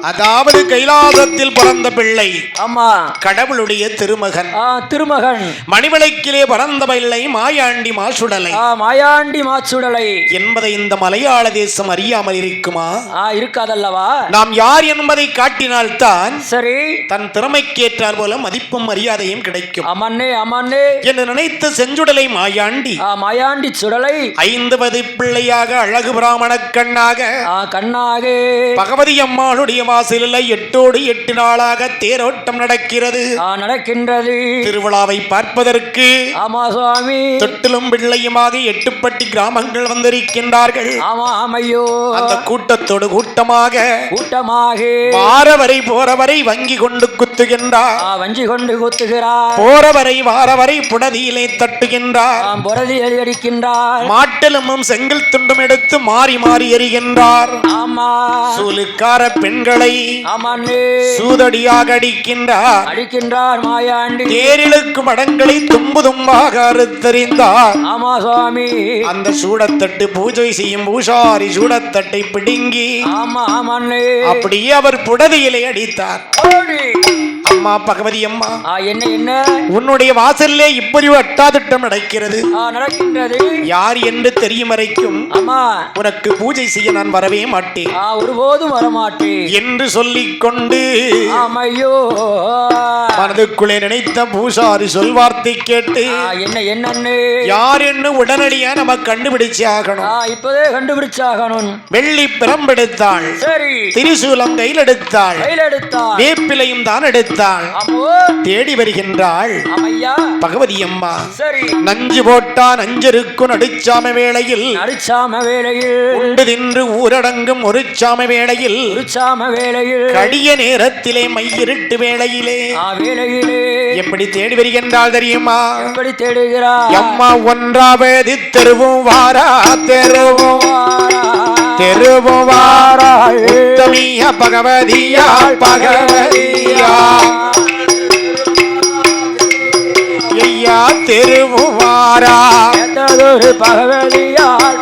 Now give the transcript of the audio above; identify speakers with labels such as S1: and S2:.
S1: அதாவது கைலாசத்தில் பிறந்த பிள்ளை.
S2: ஆமா,
S1: கடவுளுடைய திருமகன்.
S2: திருமகன்.
S1: மணிவிளக்கிலே பிறந்த பிள்ளை மாயாண்டி மாசுடலை.
S2: மாயாண்டி மாசுடலை
S1: என்பதை இந்த மலையாள தேசம் அறியாமல் இருக்குமா?
S2: இருக்காதல்லவா?
S1: நாம் யார் என்பதை காட்டினால்தான்
S2: சரி
S1: தன் திறமைக்கேற்றார் போல மதிப்பும் மரியாதையும் கிடைக்கும்.
S2: அமன்னே அமன்னே
S1: என்று நினைத்த செஞ்சுடலை மாயாண்டி
S2: மாயாண்டி சுடலை
S1: 5 பிள்ளையாக அழகு பிராமண கண்ணாக பகவதி அம்மாளுடைய வாசலில் 8 நாளாக தேரோட்டம் நடக்கின்றது. திருவிழாவை பார்ப்பதற்கு
S2: ஆமா சுவாமி,
S1: தொட்டிலும் பிள்ளையுமாக 8 பட்டி கிராமங்கள் வந்திருக்கின்றார்கள். அந்த கூட்டத்தோடு கூட்டமாக வாரவரை போறவரை வங்கி கொண்டு குத்துகின்றார். போறவரை வாரவரை புடதியிலே தட்டுகின்றார். மாட்டெலும்பும் செங்கல் துண்டும் எடுத்து மாறி மாறி எறிகின்றார். சூலுக்கார பெண்களை சூதடியாக அடிக்கின்றார் மாயாண்டி. தேரிழுக்கு மடங்களை தும்பு தும்பாக அறுத்தறிந்தார். அந்த சூடத்தட்டு பூஜை செய்யும் பூசாரி சூடத்தட்டை பிடுங்கி அப்படியே அவர் புடதியிலே அடித்தார். அம்மா பகவதி அம்மா,
S2: என்ன
S1: உன்னுடைய வாசல்லே இப்படி அட்டாதிட்டம் நடக்கிறது. யார் என்று தெரியும் வரைக்கும் உனக்கு பூஜை செய்ய நான் வரவே மாட்டேன்,
S2: ஒருபோதும் வரமாட்டேன்
S1: என்று சொல்லிக் கொண்டு மனதுக்குள்ளே நினைத்த பூசாரி சொல்வார்த்தை கேட்டு
S2: என்ன
S1: யார் என்று உடனடியா நம்ம கண்டுபிடிச்சு ஆகணும்.
S2: இப்போதே கண்டுபிடிச்சாகணும்.
S1: வெள்ளி பிரம்பெடுத்தாள், திரிசூலம் கையில் எடுத்தாள், வேப்பிலையும் தான் எடுத்தாள். தேடி வருகின்றாள் பகவதி அம்மா. நஞ்சு போட்டான் அஞ்சருக்கும் நடுச்சாம வேளையில் உண்டு தின்று ஊரடங்கும் ஒரு சாம வேளையில் கடிய நேரத்திலே மையிருட்டு வேளையிலே எப்படி தேடி வருகின்றாள் தெரியுமா?
S2: எப்படி தேடுகிறாள்?
S1: அம்மா ஒன்றாவது தெருவும் வாரா தெருவும் வாரா உத்தமிய பகவதியாள் ஐயா தெருவும் வாரா
S2: பகவதியாள்